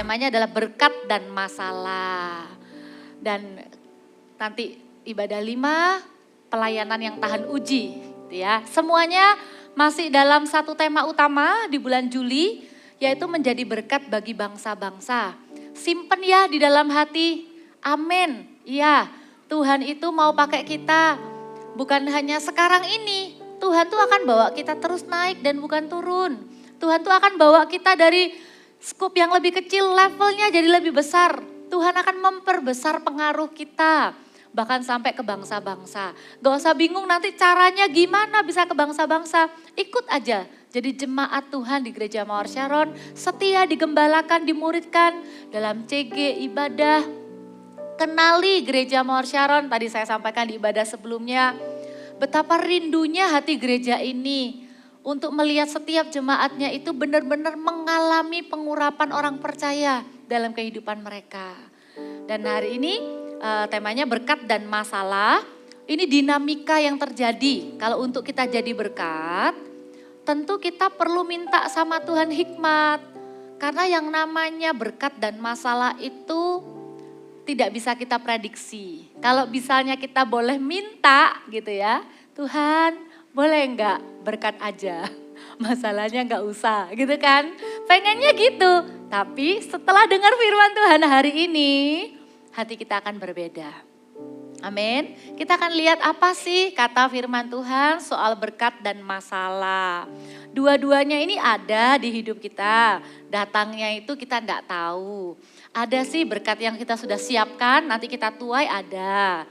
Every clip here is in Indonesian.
temanya adalah berkat dan masalah. Dan nanti ibadah 5, pelayanan yang tahan uji. Gitu ya. Semuanya masih dalam satu tema utama di bulan Juli, yaitu menjadi berkat bagi bangsa-bangsa. Simpen ya di dalam hati, amin. Iya, Tuhan itu mau pakai kita, bukan hanya sekarang ini. Tuhan tuh akan bawa kita terus naik dan bukan turun. Tuhan tuh akan bawa kita dari skup yang lebih kecil, levelnya jadi lebih besar. Tuhan akan memperbesar pengaruh kita, bahkan sampai ke bangsa-bangsa. Gak usah bingung nanti caranya gimana bisa ke bangsa-bangsa, ikut aja. Jadi jemaat Tuhan di Gereja Mawar Sharon setia digembalakan, dimuridkan dalam CG ibadah. Kenali Gereja Mawar Sharon, tadi saya sampaikan di ibadah sebelumnya. Betapa rindunya hati gereja ini untuk melihat setiap jemaatnya itu benar-benar mengalami pengurapan orang percaya dalam kehidupan mereka. Dan hari ini temanya berkat dan masalah. Ini dinamika yang terjadi. Kalau untuk kita jadi berkat, tentu kita perlu minta sama Tuhan hikmat. Karena yang namanya berkat dan masalah itu tidak bisa kita prediksi. Kalau misalnya kita boleh minta gitu ya, Tuhan boleh enggak berkat aja, masalahnya enggak usah gitu kan. Pengennya gitu, tapi setelah dengar firman Tuhan hari ini, hati kita akan berbeda. Amin. Kita akan lihat apa sih kata firman Tuhan soal berkat dan masalah. Dua-duanya ini ada di hidup kita. Datangnya itu kita enggak tahu. Ada sih berkat yang kita sudah siapkan, nanti kita tuai ada.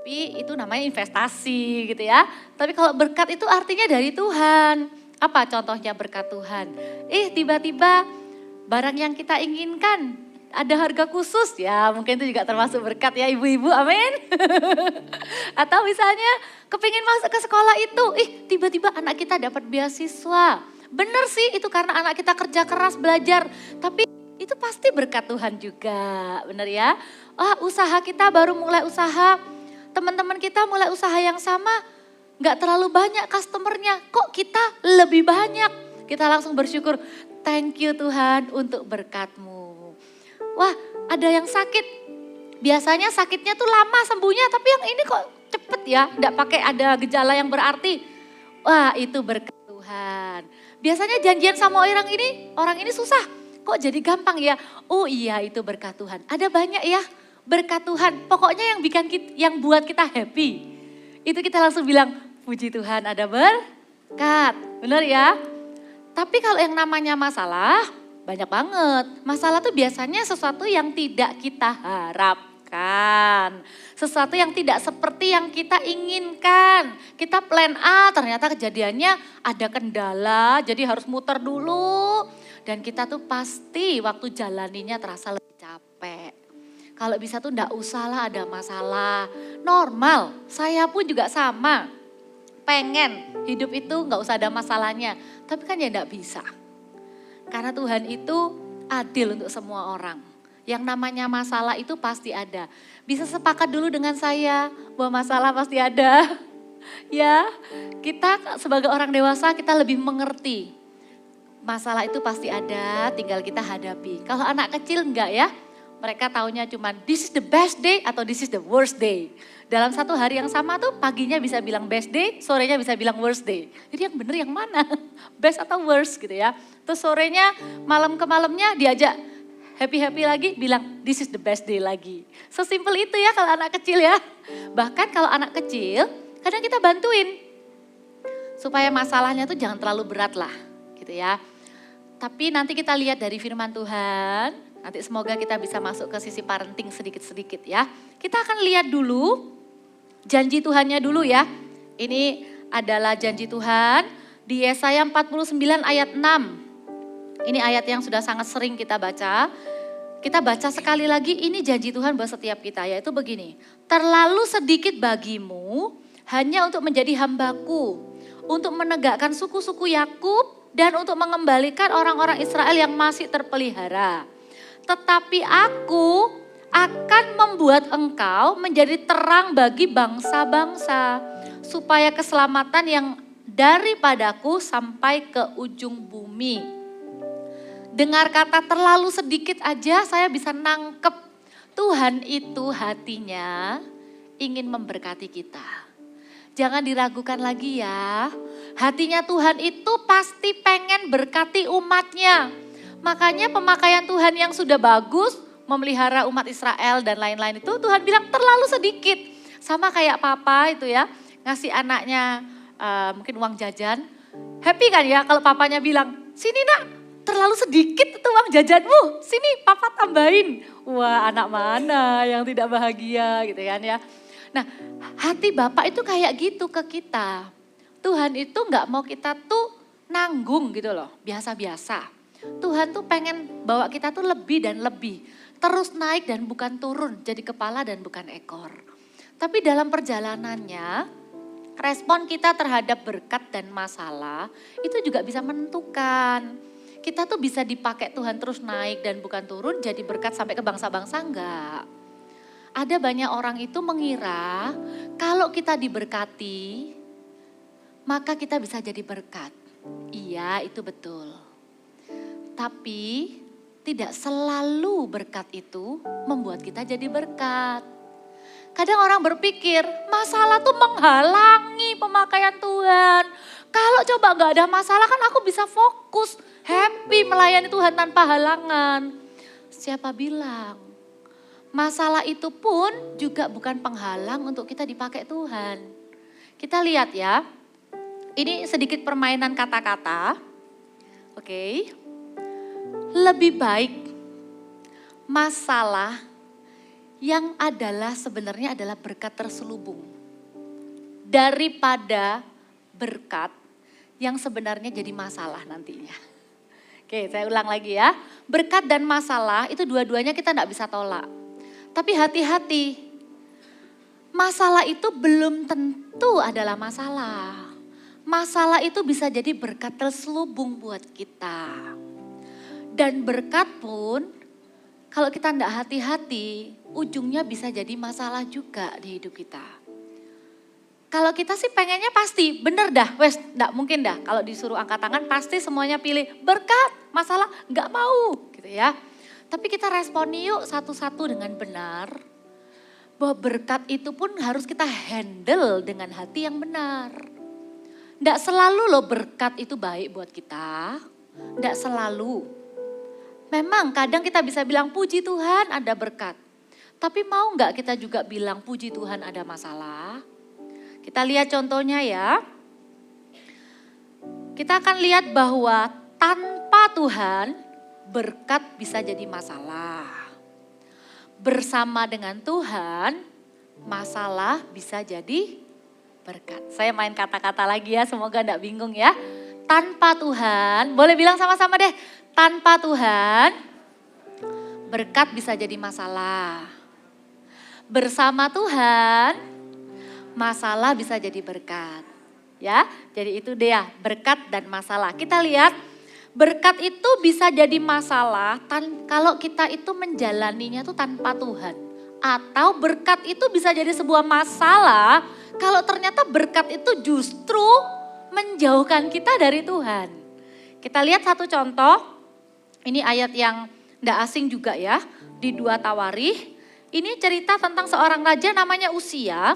Tapi itu namanya investasi gitu ya. Tapi kalau berkat itu artinya dari Tuhan. Apa contohnya berkat Tuhan? Tiba-tiba barang yang kita inginkan ada harga khusus ya, mungkin itu juga termasuk berkat ya ibu-ibu, amin. Atau misalnya kepingin masuk ke sekolah itu, tiba-tiba anak kita dapat beasiswa. Benar sih itu karena anak kita kerja keras belajar, tapi itu pasti berkat Tuhan juga, benar ya. Usaha kita baru mulai usaha, teman-teman kita mulai usaha yang sama, gak terlalu banyak customernya, kok kita lebih banyak. Kita langsung bersyukur, thank you Tuhan untuk berkat-Mu. Wah, ada yang sakit. Biasanya sakitnya tuh lama sembuhnya, tapi yang ini kok cepet ya, enggak pakai ada gejala yang berarti. Wah, itu berkat Tuhan. Biasanya janjian sama orang ini susah. Kok jadi gampang ya? Oh iya, itu berkat Tuhan. Ada banyak ya berkat Tuhan. Pokoknya yang buat kita happy. Itu kita langsung bilang, puji Tuhan ada berkat. Benar ya? Tapi kalau yang namanya masalah, banyak banget. Masalah tuh biasanya sesuatu yang tidak kita harapkan. Sesuatu yang tidak seperti yang kita inginkan. Kita plan A, ternyata kejadiannya ada kendala, jadi harus muter dulu. Dan kita tuh pasti waktu jalaninya terasa lebih capek. Kalau bisa tuh enggak usah lah ada masalah. Normal, saya pun juga sama. Pengen hidup itu enggak usah ada masalahnya. Tapi kan ya enggak bisa. Karena Tuhan itu adil untuk semua orang. Yang namanya masalah itu pasti ada. Bisa sepakat dulu dengan saya bahwa masalah pasti ada. Ya, kita sebagai orang dewasa kita lebih mengerti. Masalah itu pasti ada, tinggal kita hadapi. Kalau anak kecil enggak ya, mereka taunya cuma this is the best day atau this is the worst day. Dalam satu hari yang sama tuh paginya bisa bilang best day, sorenya bisa bilang worst day. Jadi yang bener yang mana? Best atau worst gitu ya. Terus sorenya, malam ke malamnya diajak happy-happy lagi, bilang this is the best day lagi. Sesimpel itu ya kalau anak kecil ya. Bahkan kalau anak kecil, kadang kita bantuin. Supaya masalahnya tuh jangan terlalu berat lah gitu ya. Tapi nanti kita lihat dari firman Tuhan, nanti semoga kita bisa masuk ke sisi parenting sedikit-sedikit ya. Kita akan lihat dulu janji Tuhannya dulu ya. Ini adalah janji Tuhan di Yesaya 49 ayat 6. Ini ayat yang sudah sangat sering kita baca. Kita baca sekali lagi, ini janji Tuhan buat setiap kita, yaitu begini. Terlalu sedikit bagimu hanya untuk menjadi hambaku, untuk menegakkan suku-suku Yakub dan untuk mengembalikan orang-orang Israel yang masih terpelihara. Tetapi aku akan membuat engkau menjadi terang bagi bangsa-bangsa, supaya keselamatan yang daripadaku sampai ke ujung bumi. dengar kata terlalu sedikit aja saya bisa nangkep Tuhan itu hatinya ingin memberkati kita. Jangan diragukan lagi ya. Hatinya Tuhan itu pasti pengen berkati umatnya. Makanya pemakaian Tuhan yang sudah bagus, memelihara umat Israel dan lain-lain itu Tuhan bilang terlalu sedikit. Sama kayak papa itu ya, ngasih anaknya mungkin uang jajan. Happy kan ya kalau papanya bilang, sini nak terlalu sedikit itu uang jajanmu, sini papa tambahin. Wah anak mana yang tidak bahagia gitu kan ya. Nah hati Bapak itu kayak gitu ke kita. Tuhan itu gak mau kita tuh nanggung gitu loh, biasa-biasa. Tuhan tuh pengen bawa kita tuh lebih dan lebih. Terus naik dan bukan turun, jadi kepala dan bukan ekor. Tapi dalam perjalanannya, respon kita terhadap berkat dan masalah itu juga bisa menentukan. Kita tuh bisa dipakai Tuhan terus naik dan bukan turun, jadi berkat sampai ke bangsa-bangsa enggak. Ada banyak orang itu mengira kalau kita diberkati, maka kita bisa jadi berkat. Iya, itu betul. Tapi tidak selalu berkat itu membuat kita jadi berkat. Kadang orang berpikir masalah tuh menghalangi pemakaian Tuhan. Kalau coba gak ada masalah kan aku bisa fokus, happy melayani Tuhan tanpa halangan. Siapa bilang? Masalah itu pun juga bukan penghalang untuk kita dipakai Tuhan. Kita lihat ya, ini sedikit permainan kata-kata. Oke. Lebih baik masalah yang sebenarnya adalah berkat terselubung. Daripada berkat yang sebenarnya jadi masalah nantinya. Oke, saya ulang lagi ya. Berkat dan masalah itu dua-duanya kita enggak bisa tolak. Tapi hati-hati, masalah itu belum tentu adalah masalah. Masalah itu bisa jadi berkat terselubung buat kita. Dan berkat pun kalau kita tidak hati-hati, ujungnya bisa jadi masalah juga di hidup kita. Kalau kita sih pengennya pasti, bener dah, wes enggak mungkin dah. Kalau disuruh angkat tangan pasti semuanya pilih berkat, masalah enggak mau gitu ya. Tapi kita responi yuk satu-satu dengan benar. Bahwa berkat itu pun harus kita handle dengan hati yang benar. Enggak selalu loh berkat itu baik buat kita. Enggak selalu. Memang kadang kita bisa bilang puji Tuhan ada berkat. Tapi mau enggak kita juga bilang puji Tuhan ada masalah? Kita lihat contohnya ya. Kita akan lihat bahwa tanpa Tuhan berkat bisa jadi masalah. Bersama dengan Tuhan, masalah bisa jadi berkat. Saya main kata-kata lagi ya, semoga enggak bingung ya. Tanpa Tuhan, boleh bilang sama-sama deh. Tanpa Tuhan, berkat bisa jadi masalah. Bersama Tuhan, masalah bisa jadi berkat. Ya, jadi itu dia berkat dan masalah. Kita lihat. Berkat itu bisa jadi masalah kalau kita itu menjalaninya tuh tanpa Tuhan. Atau berkat itu bisa jadi sebuah masalah kalau ternyata berkat itu justru menjauhkan kita dari Tuhan. Kita lihat satu contoh, ini ayat yang tidak asing juga ya, di 2 Tawarikh. Ini cerita tentang seorang raja namanya Uzia.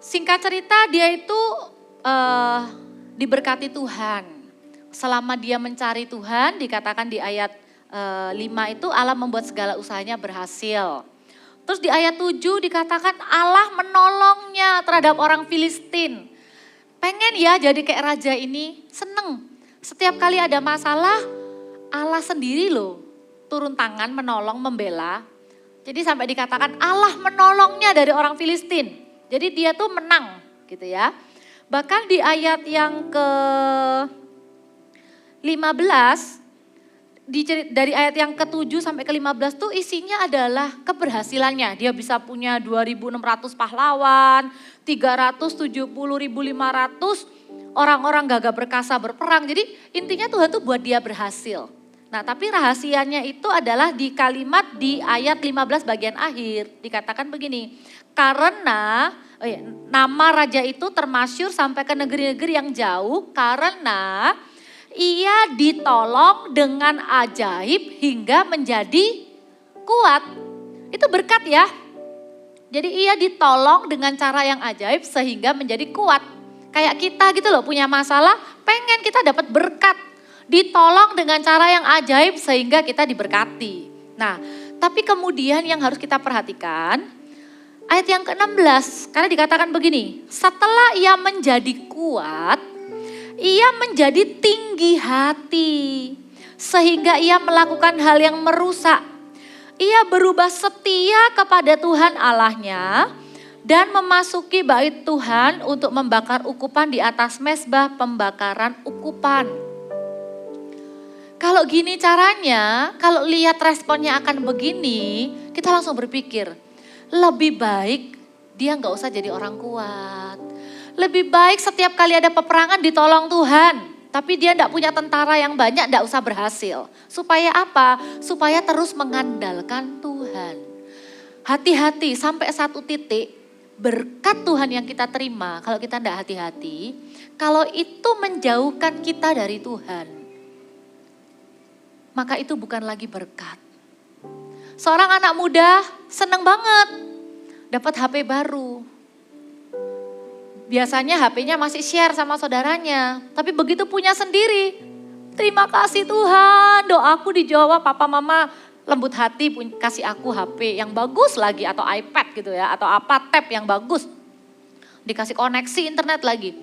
Singkat cerita dia itu diberkati Tuhan. Selama dia mencari Tuhan, dikatakan di ayat 5 itu Allah membuat segala usahanya berhasil. Terus di ayat 7 dikatakan Allah menolongnya terhadap orang Filistin. Pengen ya jadi kayak raja ini, seneng. Setiap kali ada masalah, Allah sendiri loh turun tangan menolong, membela. Jadi sampai dikatakan Allah menolongnya dari orang Filistin. Jadi dia tuh menang gitu ya. Bahkan di ayat yang ke-15, dari ayat yang ke-7 sampai ke-15 tuh isinya adalah keberhasilannya. Dia bisa punya 2.600 pahlawan, 370.500 orang-orang gagah perkasa berperang. Jadi intinya Tuhan tuh buat dia berhasil. Nah tapi rahasianya itu adalah di kalimat di ayat 15 bagian akhir. Dikatakan begini, karena nama raja itu termasyhur sampai ke negeri-negeri yang jauh karena Ia ditolong dengan ajaib hingga menjadi kuat. Itu berkat ya. Jadi ia ditolong dengan cara yang ajaib sehingga menjadi kuat. Kayak kita gitu loh, punya masalah, pengen kita dapat berkat. Ditolong dengan cara yang ajaib sehingga kita diberkati. Nah, tapi kemudian yang harus kita perhatikan, ayat yang ke-16, karena dikatakan begini, setelah ia menjadi kuat, ia menjadi tinggi hati, sehingga ia melakukan hal yang merusak. Ia berubah setia kepada Tuhan Allahnya dan memasuki bait Tuhan untuk membakar ukupan di atas mezbah pembakaran ukupan. Kalau gini caranya, kalau lihat responnya akan begini, kita langsung berpikir, lebih baik dia nggak usah jadi orang kuat. Lebih baik setiap kali ada peperangan ditolong Tuhan. Tapi dia enggak punya tentara yang banyak, enggak usah berhasil. Supaya apa? Supaya terus mengandalkan Tuhan. Hati-hati sampai satu titik, berkat Tuhan yang kita terima, kalau kita enggak hati-hati, kalau itu menjauhkan kita dari Tuhan, maka itu bukan lagi berkat. Seorang anak muda senang banget dapat HP baru. Biasanya HP-nya masih share sama saudaranya. Tapi begitu punya sendiri, terima kasih Tuhan, doaku dijawab, papa mama lembut hati kasih aku HP yang bagus lagi atau iPad gitu ya, atau apa tab yang bagus. Dikasih koneksi internet lagi.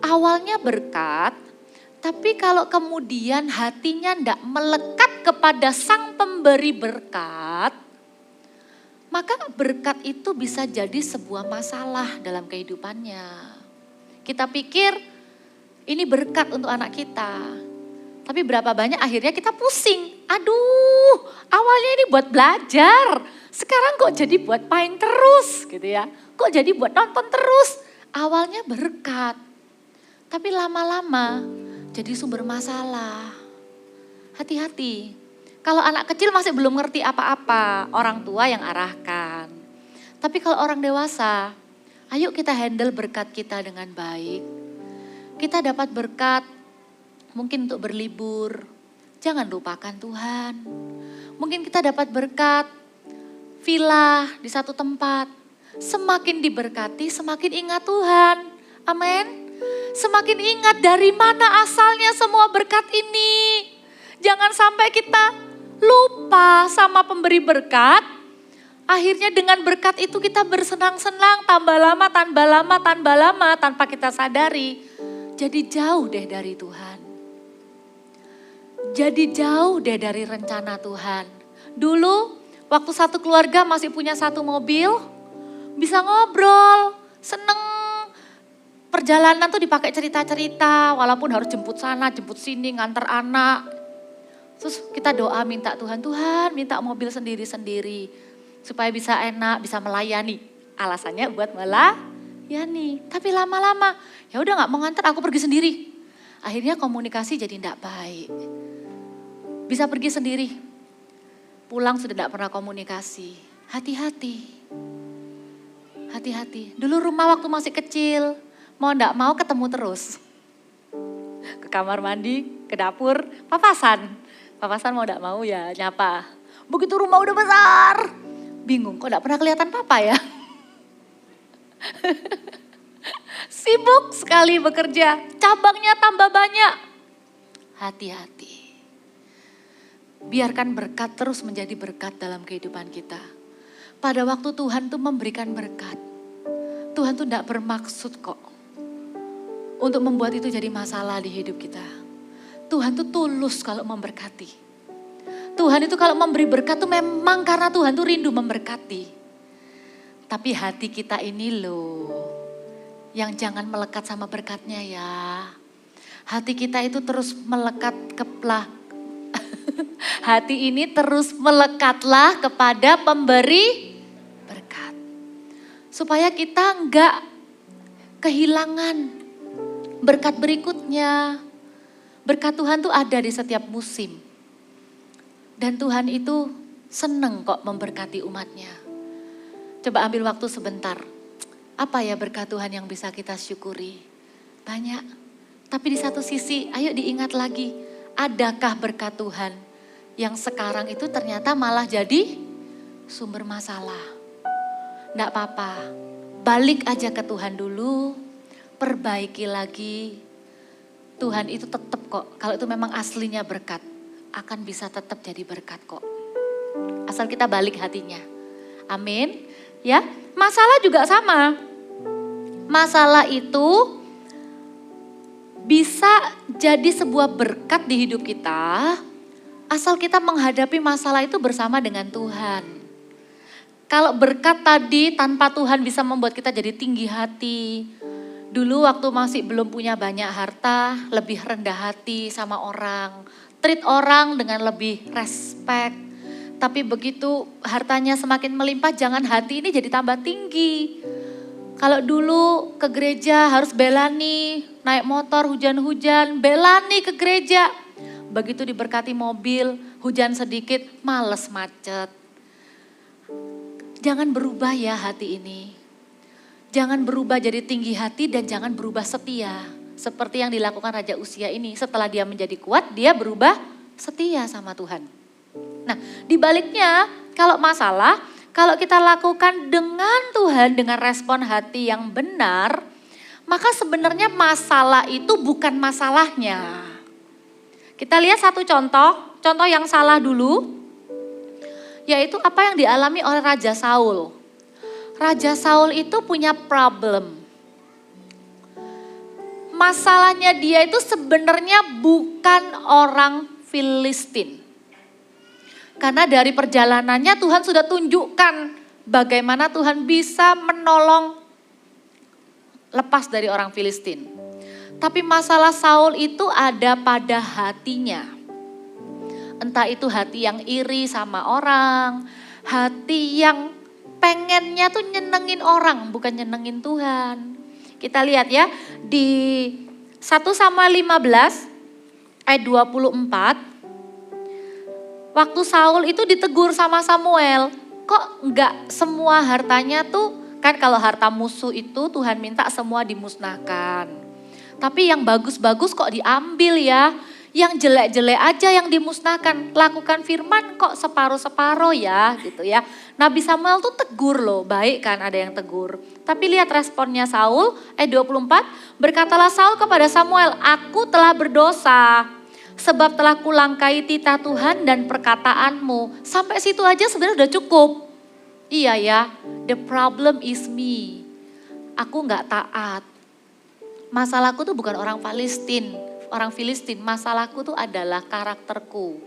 Awalnya berkat, tapi kalau kemudian hatinya ndak melekat kepada sang pemberi berkat, maka berkat itu bisa jadi sebuah masalah dalam kehidupannya. Kita pikir ini berkat untuk anak kita. Tapi berapa banyak akhirnya kita pusing. Aduh, awalnya ini buat belajar. Sekarang kok jadi buat main terus gitu ya. Kok jadi buat nonton terus. Awalnya berkat. Tapi lama-lama jadi sumber masalah. Hati-hati. Kalau anak kecil masih belum ngerti apa-apa, orang tua yang arahkan. Tapi kalau orang dewasa, ayo kita handle berkat kita dengan baik. Kita dapat berkat mungkin untuk berlibur, jangan lupakan Tuhan. Mungkin kita dapat berkat villa di satu tempat. Semakin diberkati, semakin ingat Tuhan. Amin. Semakin ingat dari mana asalnya semua berkat ini. Jangan sampai kita lupa sama pemberi berkat, akhirnya dengan berkat itu kita bersenang-senang tambah lama tanpa kita sadari. Jadi jauh deh dari Tuhan. Jadi jauh deh dari rencana Tuhan. Dulu waktu satu keluarga masih punya satu mobil, bisa ngobrol, seneng. Perjalanan tuh dipakai cerita-cerita, walaupun harus jemput sana, jemput sini, nganter anak. Terus kita doa minta Tuhan minta mobil sendiri-sendiri. Supaya bisa enak, bisa melayani. Alasannya buat melayani. Tapi lama-lama, ya udah gak mau nganter, aku pergi sendiri. Akhirnya komunikasi jadi tidak baik. Bisa pergi sendiri. Pulang sudah tidak pernah komunikasi. Hati-hati. Hati-hati. Dulu rumah waktu masih kecil, mau tidak mau ketemu terus. Ke kamar mandi, ke dapur, papasan. Papasan mau gak mau ya nyapa. Begitu rumah udah besar, bingung kok gak pernah kelihatan papa ya. Sibuk sekali bekerja, cabangnya tambah banyak. Hati-hati. Biarkan berkat terus menjadi berkat dalam kehidupan kita. Pada waktu Tuhan tuh memberikan berkat, Tuhan tuh gak bermaksud kok untuk membuat itu jadi masalah di hidup kita. Tuhan tuh tulus kalau memberkati. Tuhan itu kalau memberi berkat tuh memang karena Tuhan tuh rindu memberkati. Tapi hati kita ini loh, yang jangan melekat sama berkatnya ya. Hati kita itu terus melekat hati ini terus melekatlah kepada pemberi berkat. Supaya kita enggak kehilangan berkat berikutnya. Berkat Tuhan tuh ada di setiap musim. Dan Tuhan itu seneng kok memberkati umatnya. Coba ambil waktu sebentar. Apa ya berkat Tuhan yang bisa kita syukuri? Banyak. Tapi di satu sisi, ayo diingat lagi, adakah berkat Tuhan yang sekarang itu ternyata malah jadi sumber masalah. Enggak apa-apa, balik aja ke Tuhan dulu, perbaiki lagi. Tuhan itu tetap kok, kalau itu memang aslinya berkat, akan bisa tetap jadi berkat kok. Asal kita balik hatinya. Amin. Ya, masalah juga sama. Masalah itu bisa jadi sebuah berkat di hidup kita, asal kita menghadapi masalah itu bersama dengan Tuhan. Kalau berkat tadi tanpa Tuhan bisa membuat kita jadi tinggi hati. Dulu waktu masih belum punya banyak harta, lebih rendah hati sama orang. Treat orang dengan lebih respect. Tapi begitu hartanya semakin melimpah, jangan hati ini jadi tambah tinggi. Kalau dulu ke gereja harus bela nih, naik motor hujan-hujan, bela nih ke gereja. Begitu diberkati mobil, hujan sedikit, males macet. Jangan berubah ya hati ini. Jangan berubah jadi tinggi hati dan jangan berubah setia. Seperti yang dilakukan Raja Uzia ini, setelah dia menjadi kuat, dia berubah setia sama Tuhan. Nah, dibaliknya kalau masalah, kalau kita lakukan dengan Tuhan, dengan respon hati yang benar, maka sebenarnya masalah itu bukan masalahnya. Kita lihat satu contoh yang salah dulu, yaitu apa yang dialami oleh Raja Saul. Raja Saul itu punya problem. Masalahnya dia itu sebenarnya bukan orang Filistin. Karena dari perjalanannya Tuhan sudah tunjukkan bagaimana Tuhan bisa menolong lepas dari orang Filistin. Tapi masalah Saul itu ada pada hatinya. Entah itu hati yang iri sama orang, hati yang pengennya tuh nyenengin orang, bukan nyenengin Tuhan. Kita lihat ya, di 1 Samuel 15 ayat 24. Waktu Saul itu ditegur sama Samuel, kok enggak semua hartanya tuh, kan kalau harta musuh itu Tuhan minta semua dimusnahkan. Tapi yang bagus-bagus kok diambil ya, yang jelek-jelek aja yang dimusnahkan. Lakukan firman kok separuh-separuh ya gitu ya. Nabi Samuel tuh tegur loh, baik kan ada yang tegur. Tapi lihat responnya Saul, ayat 24, berkatalah Saul kepada Samuel, aku telah berdosa. Sebab telah kulangkai titah Tuhan dan perkataanmu. Sampai situ aja sebenarnya udah cukup. Iya ya, the problem is me. Aku gak taat. Masalahku tuh bukan orang Filistin. Masalahku tuh adalah karakterku.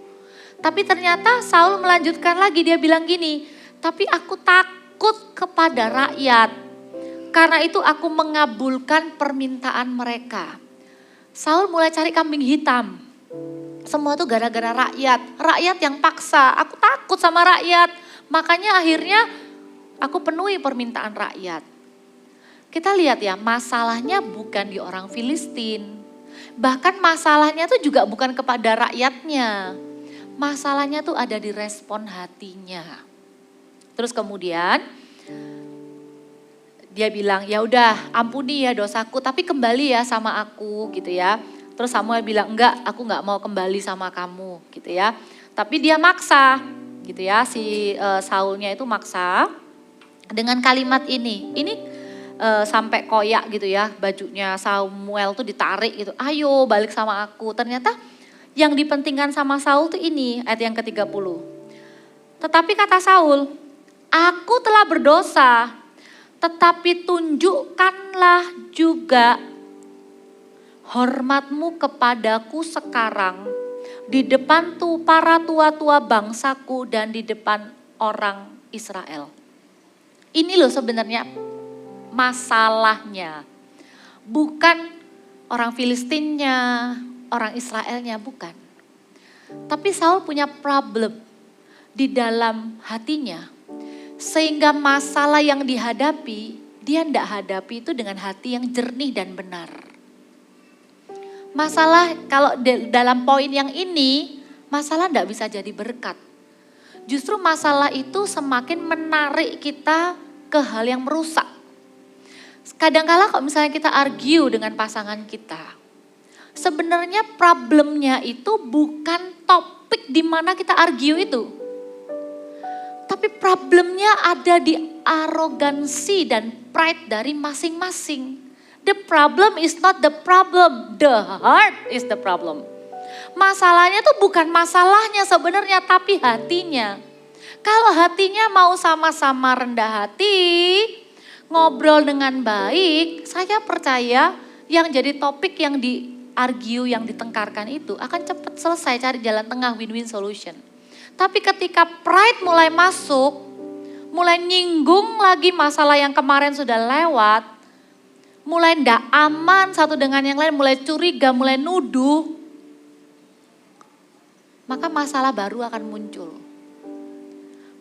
Tapi ternyata Saul melanjutkan lagi, dia bilang gini, tapi aku takut kepada rakyat. Karena itu aku mengabulkan permintaan mereka. Saul mulai cari kambing hitam. Semua tuh gara-gara rakyat yang paksa, aku takut sama rakyat. Makanya akhirnya aku penuhi permintaan rakyat. Kita lihat ya, masalahnya bukan di orang Filistin. Bahkan masalahnya tuh juga bukan kepada rakyatnya. Masalahnya tuh ada di respon hatinya. Terus kemudian dia bilang, ya udah ampuni ya dosaku, tapi kembali ya sama aku gitu ya. Terus Samuel bilang, enggak, aku enggak mau kembali sama kamu gitu ya. Tapi dia maksa gitu ya, si Saulnya itu maksa dengan kalimat ini. Ini sampai koyak gitu ya, bajunya Samuel tuh ditarik gitu. Ayo balik sama aku. Ternyata yang dipentingkan sama Saul tuh ini, ayat yang ke-30. Tetapi kata Saul, aku telah berdosa, tetapi tunjukkanlah juga hormatmu kepadaku sekarang di depan para tua-tua bangsaku dan di depan orang Israel. Ini loh sebenarnya masalahnya. Bukan orang Filistinnya, orang Israelnya, bukan. Tapi Saul punya problem di dalam hatinya. Sehingga masalah yang dihadapi, dia tidak hadapi itu dengan hati yang jernih dan benar. Masalah kalau dalam poin yang ini, masalah tidak bisa jadi berkat. Justru masalah itu semakin menarik kita ke hal yang merusak. Kadang-kala kalau misalnya kita argue dengan pasangan kita, Sebenarnya problemnya itu bukan topik di mana kita argue itu. Tapi problemnya ada di arogansi dan pride dari masing-masing. The problem is not the problem, the heart is the problem. Masalahnya tuh bukan masalahnya sebenarnya, tapi hatinya. Kalau hatinya mau sama-sama rendah hati, ngobrol dengan baik, saya percaya yang jadi topik yang di-argue, yang ditengkarkan itu akan cepat selesai, cari jalan tengah, win-win solution. Tapi ketika pride mulai masuk, mulai nyinggung lagi masalah yang kemarin sudah lewat, mulai ndak aman satu dengan yang lain, mulai curiga, mulai nuduh, maka masalah baru akan muncul.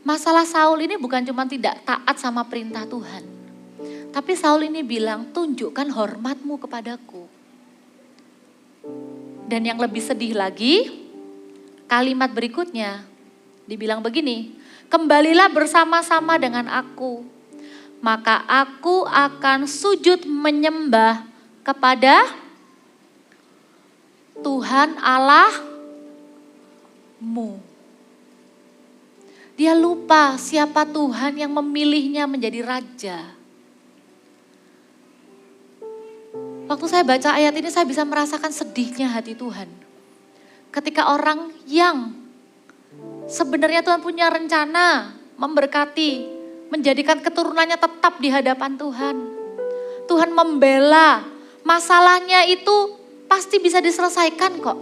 Masalah Saul ini bukan cuma tidak taat sama perintah Tuhan. Tapi Saul ini bilang, tunjukkan hormatmu kepadaku. Dan yang lebih sedih lagi, kalimat berikutnya dibilang begini, kembalilah bersama-sama dengan aku, maka aku akan sujud menyembah kepada Tuhan Allahmu. Dia lupa siapa Tuhan yang memilihnya menjadi raja. Waktu saya baca ayat ini saya bisa merasakan sedihnya hati Tuhan. Ketika orang yang sebenarnya Tuhan punya rencana memberkati, menjadikan keturunannya tetap di hadapan Tuhan. Tuhan membela, masalahnya itu pasti bisa diselesaikan kok.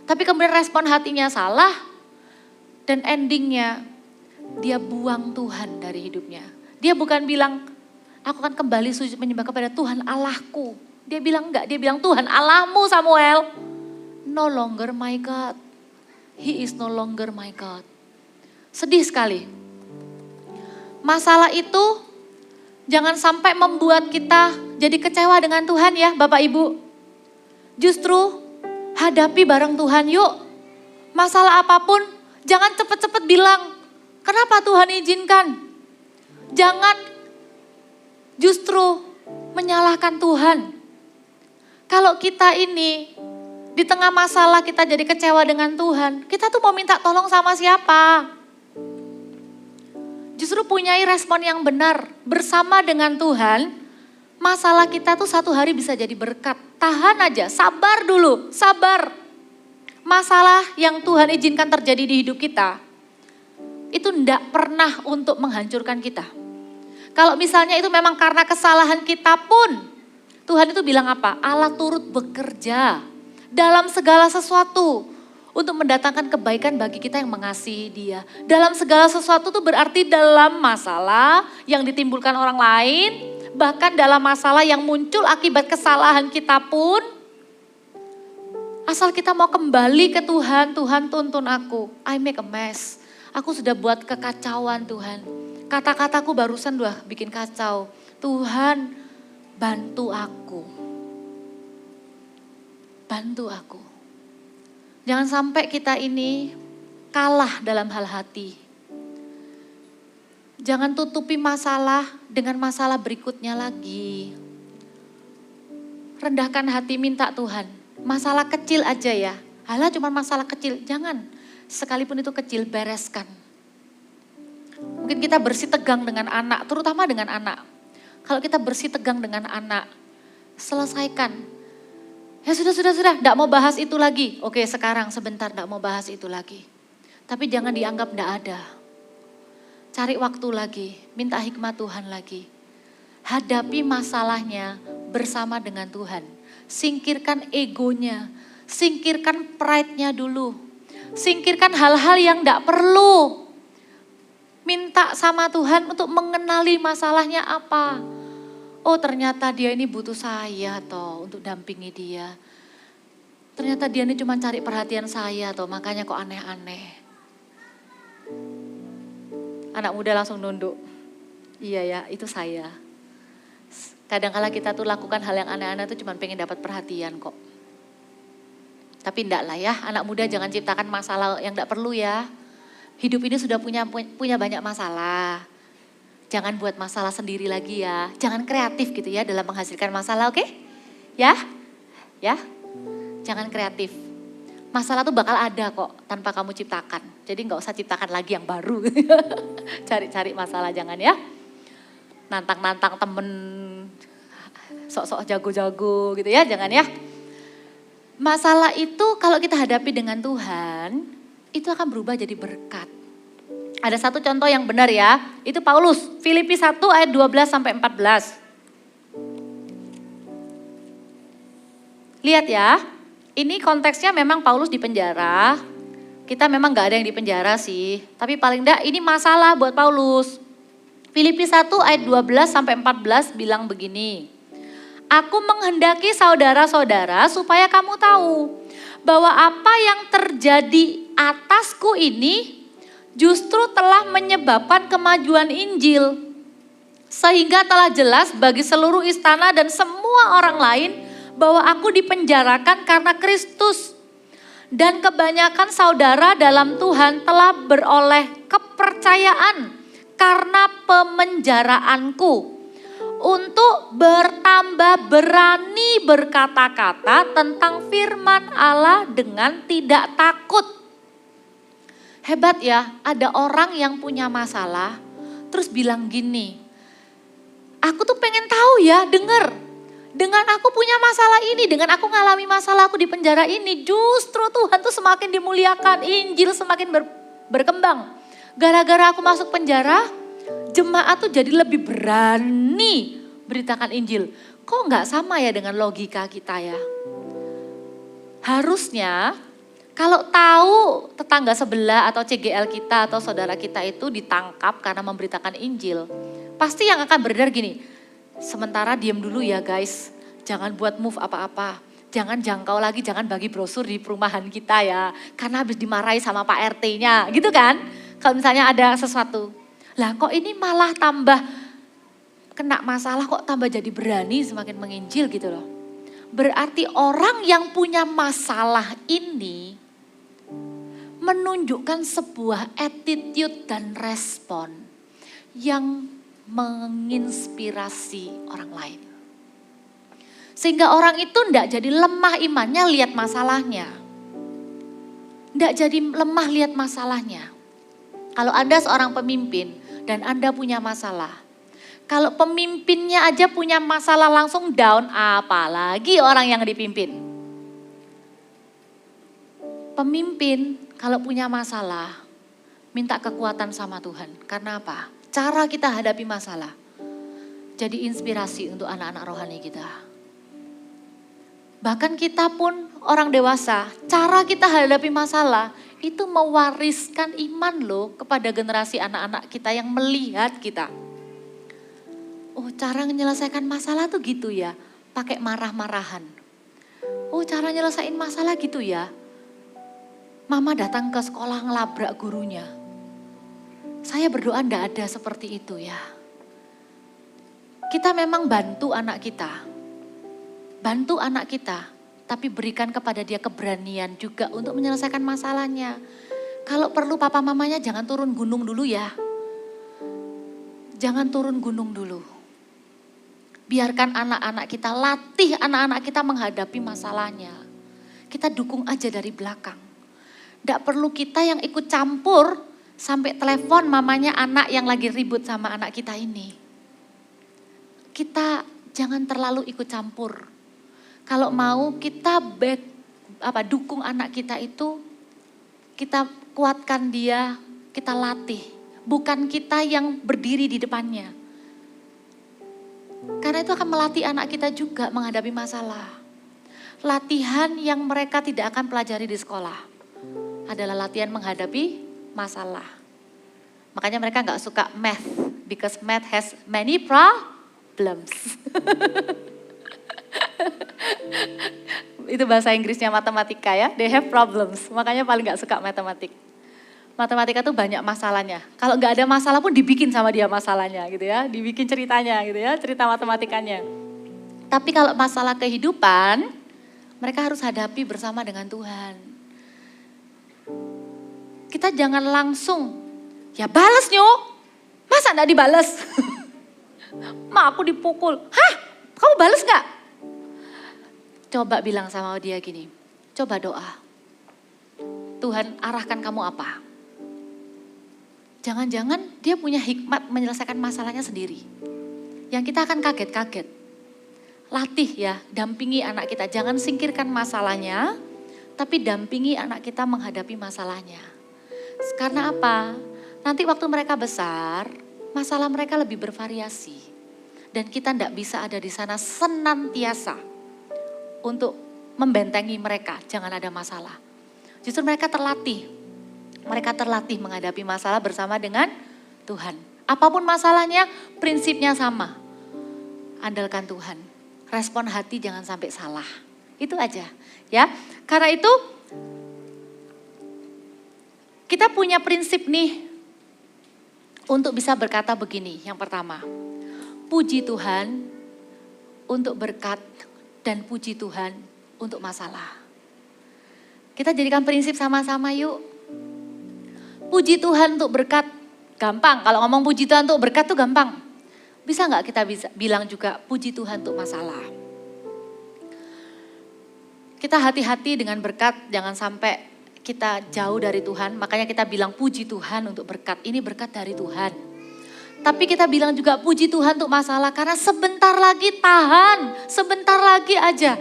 Tapi kemudian respon hatinya salah dan endingnya dia buang Tuhan dari hidupnya. Dia bukan bilang, aku akan kembali sujud menyembah kepada Tuhan Allahku. Dia bilang enggak, dia bilang Tuhan Allahmu Samuel. No longer my God. He is no longer my God. Sedih sekali. Masalah itu jangan sampai membuat kita jadi kecewa dengan Tuhan ya Bapak Ibu. Justru hadapi bareng Tuhan yuk. Masalah apapun jangan cepet-cepet bilang, kenapa Tuhan izinkan? Jangan justru menyalahkan Tuhan. Kalau kita ini di tengah masalah kita jadi kecewa dengan Tuhan, kita tuh mau minta tolong sama siapa? Justru punyai respon yang benar. Bersama dengan Tuhan, masalah kita tuh satu hari bisa jadi berkat. Tahan aja, sabar dulu, sabar. Masalah yang Tuhan izinkan terjadi di hidup kita, itu tidak pernah untuk menghancurkan kita. Kalau misalnya itu memang karena kesalahan kita pun, Tuhan itu bilang apa? Allah turut bekerja dalam segala sesuatu untuk mendatangkan kebaikan bagi kita yang mengasihi Dia. Dalam segala sesuatu itu berarti dalam masalah yang ditimbulkan orang lain, bahkan dalam masalah yang muncul akibat kesalahan kita pun, asal kita mau kembali ke Tuhan, Tuhan tuntun aku. I make a mess. Aku sudah buat kekacauan Tuhan. Kata-kataku barusan udah bikin kacau. Tuhan bantu aku. Bantu aku. Jangan sampai kita ini kalah dalam hal hati. Jangan tutupi masalah dengan masalah berikutnya lagi. Rendahkan hati, minta Tuhan. Masalah kecil aja ya. Halah cuma masalah kecil, jangan. Sekalipun itu kecil, bereskan. Mungkin kita bersih tegang dengan anak, terutama dengan anak. Kalau kita bersih tegang dengan anak, selesaikan. Ya sudah, enggak mau bahas itu lagi. Oke sekarang sebentar enggak mau bahas itu lagi. Tapi jangan dianggap enggak ada. Cari waktu lagi, minta hikmat Tuhan lagi. Hadapi masalahnya bersama dengan Tuhan. Singkirkan egonya, singkirkan pride-nya dulu. Singkirkan hal-hal yang enggak perlu. Minta sama Tuhan untuk mengenali masalahnya apa. Oh ternyata dia ini butuh saya toh untuk dampingi dia. Ternyata dia ini cuma cari perhatian saya toh, makanya kok aneh-aneh. Anak muda langsung nunduk. Iya ya, itu saya. Kadang-kala kita tuh lakukan hal yang aneh-aneh tuh cuma pengen dapat perhatian kok. Tapi enggak lah ya, anak muda jangan ciptakan masalah yang enggak perlu ya. Hidup ini sudah punya banyak masalah. Jangan buat masalah sendiri lagi ya. Jangan kreatif gitu ya dalam menghasilkan masalah, oke? Ya? ya. Jangan kreatif. Masalah tuh bakal ada kok tanpa kamu ciptakan. Jadi nggak usah ciptakan lagi yang baru. Cari-cari masalah jangan ya. Nantang-nantang temen, sok-sok jago-jago gitu ya, jangan ya. Masalah itu kalau kita hadapi dengan Tuhan, itu akan berubah jadi berkat. Ada satu contoh yang benar ya, itu Paulus, Filipi 1 ayat 12 sampai 14. Lihat ya, ini konteksnya memang Paulus di penjara. Kita memang gak ada yang di penjara sih, tapi paling enggak ini masalah buat Paulus. Filipi 1 ayat 12 sampai 14 bilang begini. Aku menghendaki saudara-saudara supaya kamu tahu bahwa apa yang terjadi atasku ini justru telah menyebabkan kemajuan Injil. Sehingga telah jelas bagi seluruh istana dan semua orang lain bahwa aku dipenjarakan karena Kristus. Dan kebanyakan saudara dalam Tuhan telah beroleh kepercayaan karena pemenjaraanku, untuk bertambah berani berkata-kata tentang firman Allah dengan tidak takut. Hebat ya, ada orang yang punya masalah terus bilang gini, aku tuh pengen tahu ya, denger. Dengan aku punya masalah ini, dengan aku ngalami masalah aku di penjara ini, justru Tuhan tuh semakin dimuliakan, Injil semakin berkembang. Gara-gara aku masuk penjara, jemaat tuh jadi lebih berani beritakan Injil. Kok nggak sama ya dengan logika kita ya? Harusnya kalau tahu tetangga sebelah atau CGL kita atau saudara kita itu ditangkap karena memberitakan Injil, pasti yang akan beredar gini, sementara diam dulu ya guys, jangan buat move apa-apa. Jangan jangkau lagi, jangan bagi brosur di perumahan kita ya. Karena habis dimarahi sama Pak RT-nya, gitu kan. Kalau misalnya ada sesuatu, lah kok ini malah tambah kena masalah, kok tambah jadi berani semakin menginjil gitu loh. Berarti orang yang punya masalah ini menunjukkan sebuah attitude dan respon yang menginspirasi orang lain. Sehingga orang itu enggak jadi lemah imannya lihat masalahnya. Enggak jadi lemah lihat masalahnya. Kalau Anda seorang pemimpin dan Anda punya masalah. Kalau pemimpinnya aja punya masalah langsung down, apalagi orang yang dipimpin. Pemimpin kalau punya masalah, minta kekuatan sama Tuhan. Karena apa? Cara kita hadapi masalah. Jadi inspirasi untuk anak-anak rohani kita. Bahkan kita pun orang dewasa, cara kita hadapi masalah itu mewariskan iman loh kepada generasi anak-anak kita yang melihat kita. Oh, cara menyelesaikan masalah tuh gitu ya, pakai marah-marahan. Oh, cara nyelesain masalah gitu ya. Mama datang ke sekolah ngelabrak gurunya. Saya berdoa ndak ada seperti itu ya. Kita memang bantu anak kita. Bantu anak kita. Tapi berikan kepada dia keberanian juga untuk menyelesaikan masalahnya. Kalau perlu papa mamanya jangan turun gunung dulu ya. Jangan turun gunung dulu. Biarkan anak-anak kita, latih anak-anak kita menghadapi masalahnya. Kita dukung aja dari belakang. Tidak perlu kita yang ikut campur sampai telepon mamanya anak yang lagi ribut sama anak kita ini. Kita jangan terlalu ikut campur. Kalau mau kita dukung anak kita itu, kita kuatkan dia, kita latih. Bukan kita yang berdiri di depannya. Karena itu akan melatih anak kita juga menghadapi masalah. Latihan yang mereka tidak akan pelajari di sekolah adalah latihan menghadapi masalah. Makanya mereka gak suka math, because math has many problems. Itu bahasa Inggrisnya matematika ya, they have problems. Makanya paling gak suka matematik. Matematika tuh banyak masalahnya. Kalau gak ada masalah pun dibikin sama dia masalahnya gitu ya. Dibikin ceritanya gitu ya, cerita matematikanya. Tapi kalau masalah kehidupan, mereka harus hadapi bersama dengan Tuhan. Kita jangan langsung, ya balas nyok. Masa gak dibales? Ma aku dipukul. Hah? Kamu balas gak? Coba bilang sama dia gini, coba doa. Tuhan arahkan kamu apa? Jangan-jangan dia punya hikmat menyelesaikan masalahnya sendiri. Yang kita akan kaget-kaget. Latih ya, dampingi anak kita. Jangan singkirkan masalahnya, tapi dampingi anak kita menghadapi masalahnya. Karena apa? Nanti waktu mereka besar, masalah mereka lebih bervariasi. Dan kita tidak bisa ada di sana senantiasa untuk membentengi mereka, jangan ada masalah. Justru mereka terlatih. Mereka terlatih menghadapi masalah bersama dengan Tuhan. Apapun masalahnya, prinsipnya sama. Andalkan Tuhan. Respon hati jangan sampai salah. Itu aja, ya. Karena itu kita punya prinsip nih untuk bisa berkata begini. Yang pertama, puji Tuhan untuk berkat dan puji Tuhan untuk masalah. Kita jadikan prinsip sama-sama yuk. Puji Tuhan untuk berkat, gampang. Kalau ngomong puji Tuhan untuk berkat tuh gampang. Bisa nggak kita bisa bilang juga puji Tuhan untuk masalah? Kita hati-hati dengan berkat, jangan sampai kita jauh dari Tuhan. Makanya kita bilang puji Tuhan untuk berkat, ini berkat dari Tuhan. Tapi kita bilang juga puji Tuhan untuk masalah, karena sebentar lagi tahan, sebentar lagi aja.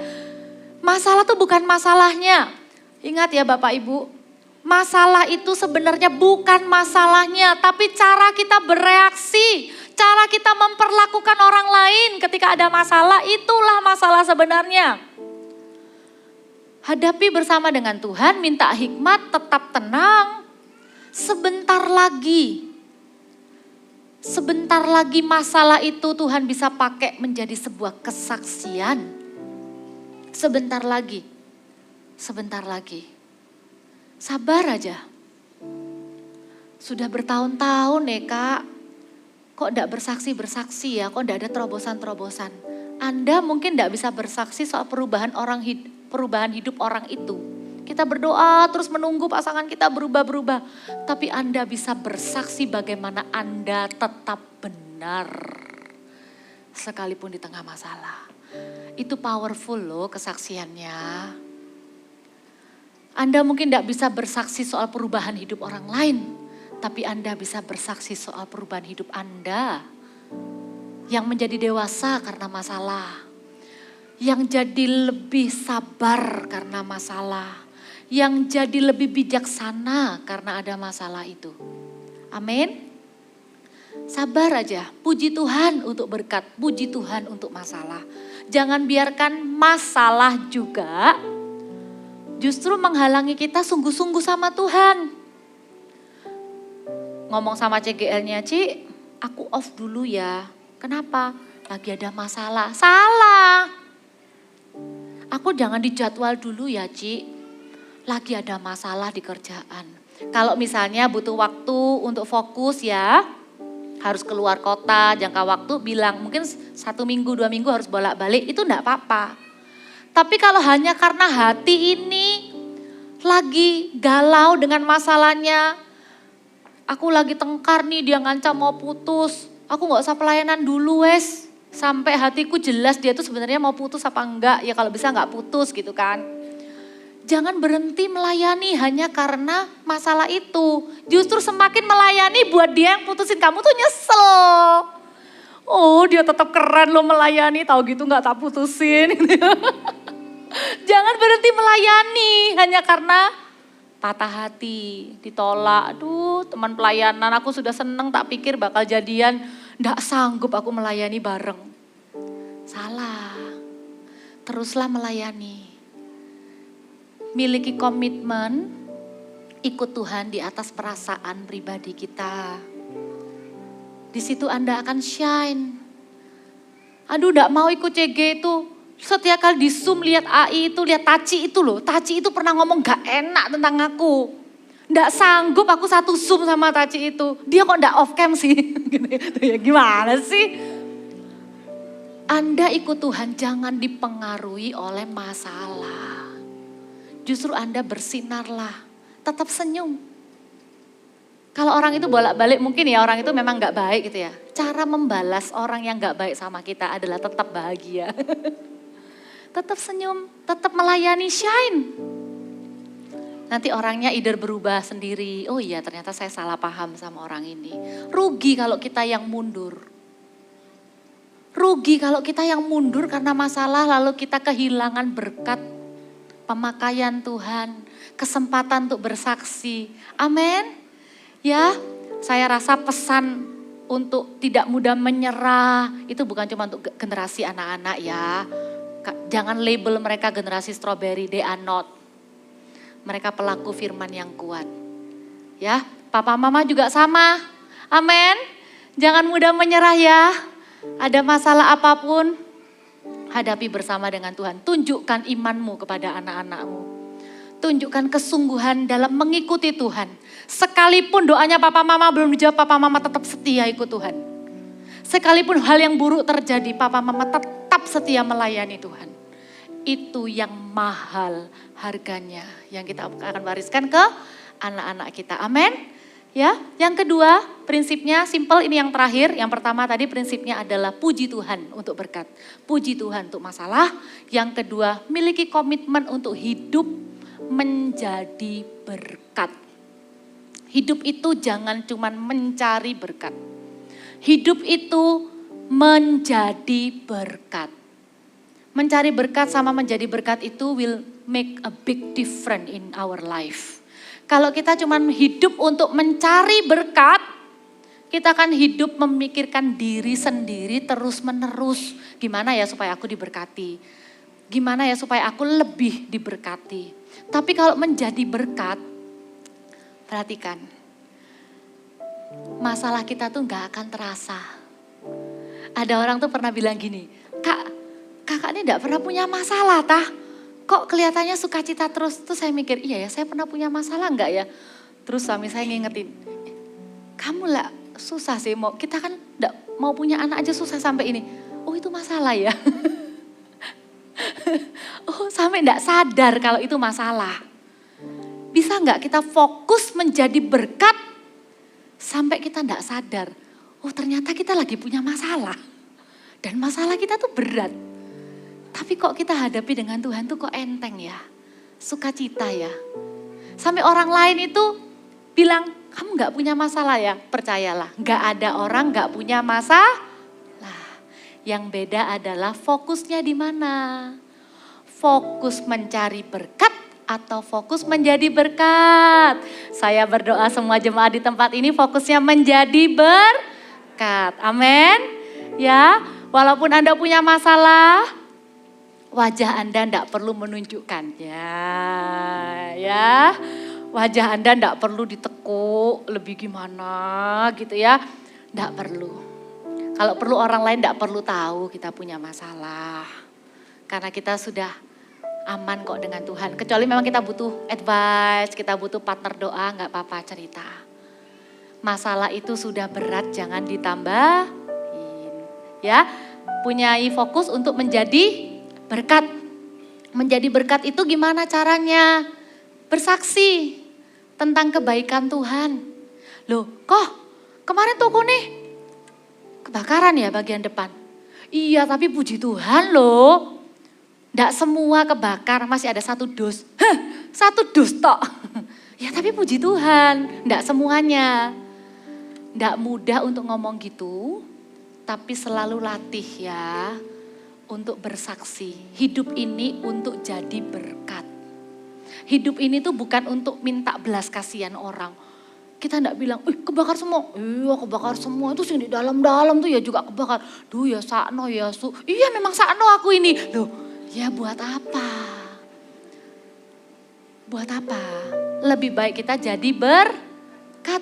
Masalah tuh bukan masalahnya. Ingat ya Bapak Ibu, masalah itu sebenarnya bukan masalahnya, tapi cara kita bereaksi, cara kita memperlakukan orang lain ketika ada masalah, itulah masalah sebenarnya. Hadapi bersama dengan Tuhan, minta hikmat, tetap tenang. Sebentar lagi masalah itu Tuhan bisa pakai menjadi sebuah kesaksian. Sebentar lagi. Sabar aja. Sudah bertahun-tahun Kak, kok enggak bersaksi ya, kok enggak ada terobosan-terobosan. Anda mungkin enggak bisa bersaksi soal perubahan hidup orang itu. Kita berdoa terus menunggu pasangan kita berubah-berubah. Tapi Anda bisa bersaksi bagaimana Anda tetap benar. Sekalipun di tengah masalah. Itu powerful loh kesaksiannya. Anda mungkin tidak bisa bersaksi soal perubahan hidup orang lain. Tapi Anda bisa bersaksi soal perubahan hidup Anda. Yang menjadi dewasa karena masalah. Yang jadi lebih sabar karena masalah. Yang jadi lebih bijaksana karena ada masalah itu. Amin. Sabar aja, puji Tuhan untuk berkat, puji Tuhan untuk masalah. Jangan biarkan masalah juga justru menghalangi kita sungguh-sungguh sama Tuhan. Ngomong sama CGL-nya, Ci, aku off dulu ya. Kenapa? Lagi ada masalah. Salah. Aku jangan dijadwal dulu ya, Ci. Lagi ada masalah di kerjaan. Kalau misalnya butuh waktu untuk fokus ya, harus keluar kota, jangka waktu bilang mungkin 1 minggu, 2 minggu harus bolak-balik, itu enggak apa-apa. Tapi kalau hanya karena hati ini lagi galau dengan masalahnya, aku lagi tengkar nih, dia ngancam mau putus, aku gak usah pelayanan dulu wes. Sampai hatiku jelas dia tuh sebenarnya mau putus apa enggak, ya kalau bisa enggak putus gitu kan. Jangan berhenti melayani hanya karena masalah itu. Justru semakin melayani buat dia yang putusin kamu tuh nyesel. Oh dia tetap keren loh melayani, tahu gitu nggak tak putusin. Jangan berhenti melayani hanya karena patah hati, ditolak. Aduh teman pelayanan aku sudah seneng tak pikir bakal jadian. Nggak sanggup aku melayani bareng. Salah, teruslah melayani. Miliki komitmen, ikut Tuhan di atas perasaan pribadi kita. Di situ Anda akan shine. Aduh gak mau ikut CG itu. Setiap kali di Zoom lihat AI itu, lihat Taci itu loh. Taci itu pernah ngomong gak enak tentang aku. Gak sanggup aku satu Zoom sama Taci itu. Dia kok gak off cam sih? Ya gimana sih? Anda ikut Tuhan jangan dipengaruhi oleh masalah. Justru Anda bersinarlah, tetap senyum. Kalau orang itu bolak-balik mungkin ya orang itu memang gak baik gitu ya. Cara membalas orang yang gak baik sama kita adalah tetap bahagia. tetap senyum, tetap melayani, shine. Nanti orangnya either berubah sendiri, oh iya ternyata saya salah paham sama orang ini. Rugi kalau kita yang mundur. Rugi kalau kita yang mundur karena masalah lalu kita kehilangan berkat, pemakaian Tuhan, kesempatan untuk bersaksi. Amin. Ya, saya rasa pesan untuk tidak mudah menyerah itu bukan cuma untuk generasi anak-anak ya. Jangan label mereka generasi strawberry, they are not. Mereka pelaku firman yang kuat. Ya, papa mama juga sama. Amin. Jangan mudah menyerah ya. Ada masalah apapun, hadapi bersama dengan Tuhan. Tunjukkan imanmu kepada anak-anakmu. Tunjukkan kesungguhan dalam mengikuti Tuhan. Sekalipun doanya papa mama belum dijawab, papa mama tetap setia ikut Tuhan. Sekalipun hal yang buruk terjadi, papa mama tetap setia melayani Tuhan. Itu yang mahal harganya yang kita akan wariskan ke anak-anak kita. Amin. Ya, yang kedua prinsipnya simple, ini yang terakhir. Yang pertama tadi prinsipnya adalah puji Tuhan untuk berkat. Puji Tuhan untuk masalah. Yang kedua miliki komitmen untuk hidup menjadi berkat. Hidup itu jangan cuma mencari berkat. Hidup itu menjadi berkat. Mencari berkat sama menjadi berkat itu will make a big difference in our life. Kalau kita cuma hidup untuk mencari berkat, kita akan hidup memikirkan diri sendiri terus menerus. Gimana ya supaya aku diberkati? Gimana ya supaya aku lebih diberkati? Tapi kalau menjadi berkat, perhatikan. Masalah kita tuh gak akan terasa. Ada orang tuh pernah bilang gini, kakak ini gak pernah punya masalah tah? Kok kelihatannya sukacita terus? Terus saya mikir, iya ya saya pernah punya masalah enggak ya? Terus suami saya ngingetin, kamu lah susah sih, kita kan gak mau punya anak aja susah sampai ini. Oh itu masalah ya? Oh sampai gak sadar kalau itu masalah. Bisa gak kita fokus menjadi berkat sampai kita gak sadar. Oh ternyata kita lagi punya masalah. Dan masalah kita tuh berat. Tapi kok kita hadapi dengan Tuhan tuh kok enteng ya. Sukacita ya. Sampai orang lain itu bilang, kamu gak punya masalah ya? Percayalah, gak ada orang gak punya masalah. Yang beda adalah fokusnya di mana. Fokus mencari berkat atau fokus menjadi berkat. Saya berdoa semua jemaat di tempat ini fokusnya menjadi berkat. Amin. Ya, walaupun Anda punya masalah, wajah Anda tidak perlu menunjukkannya, ya. Wajah Anda tidak perlu ditekuk, lebih gimana gitu ya. Tidak perlu. Kalau perlu orang lain tidak perlu tahu kita punya masalah. Karena kita sudah aman kok dengan Tuhan. Kecuali memang kita butuh advice, kita butuh partner doa, nggak apa-apa cerita. Masalah itu sudah berat, jangan ditambahin. Ya, punyai fokus untuk menjadi berkat. Menjadi berkat itu gimana caranya? Bersaksi tentang kebaikan Tuhan. Loh kok kemarin toko nih kebakaran ya bagian depan. Iya tapi puji Tuhan loh. Nggak semua kebakar, masih ada satu dus. Satu dus tok. Ya tapi puji Tuhan, nggak semuanya. Nggak mudah untuk ngomong gitu, tapi selalu latih ya. Untuk bersaksi, hidup ini untuk jadi berkat. Hidup ini tuh bukan untuk minta belas kasihan orang. Kita enggak bilang, kebakar semua. Iya kebakar semua, itu sih di dalam-dalam tuh ya juga kebakar. Duh ya sakno ya su. Iya memang sakno aku ini. Loh ya buat apa? Buat apa? Lebih baik kita jadi berkat.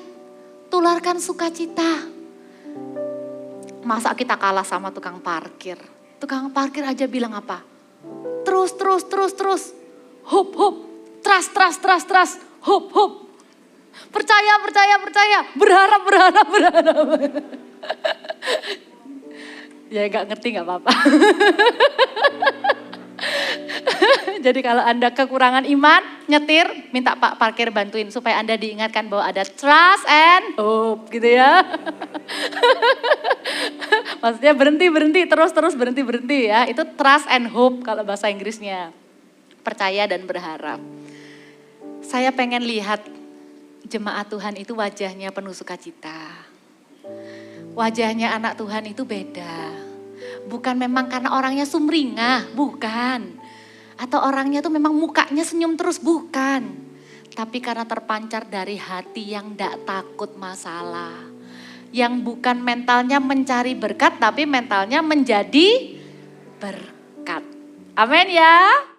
Tularkan sukacita. Masa kita kalah sama tukang parkir? Tukang parkir aja bilang apa? Terus. Hop. Trust. Hop. Percaya. Berharap. Ya gak ngerti gak apa-apa. Jadi kalau Anda kekurangan iman, nyetir, minta Pak parkir bantuin. Supaya Anda diingatkan bahwa ada trust and hope gitu ya. Maksudnya berhenti, terus berhenti ya. Itu trust and hope kalau bahasa Inggrisnya. Percaya dan berharap. Saya pengen lihat jemaat Tuhan itu wajahnya penuh sukacita. Wajahnya anak Tuhan itu beda. Bukan memang karena orangnya sumringah, bukan. Atau orangnya tuh memang mukanya senyum terus, bukan. Tapi karena terpancar dari hati yang tidak takut masalah. Yang bukan mentalnya mencari berkat, tapi mentalnya menjadi berkat. Amin ya.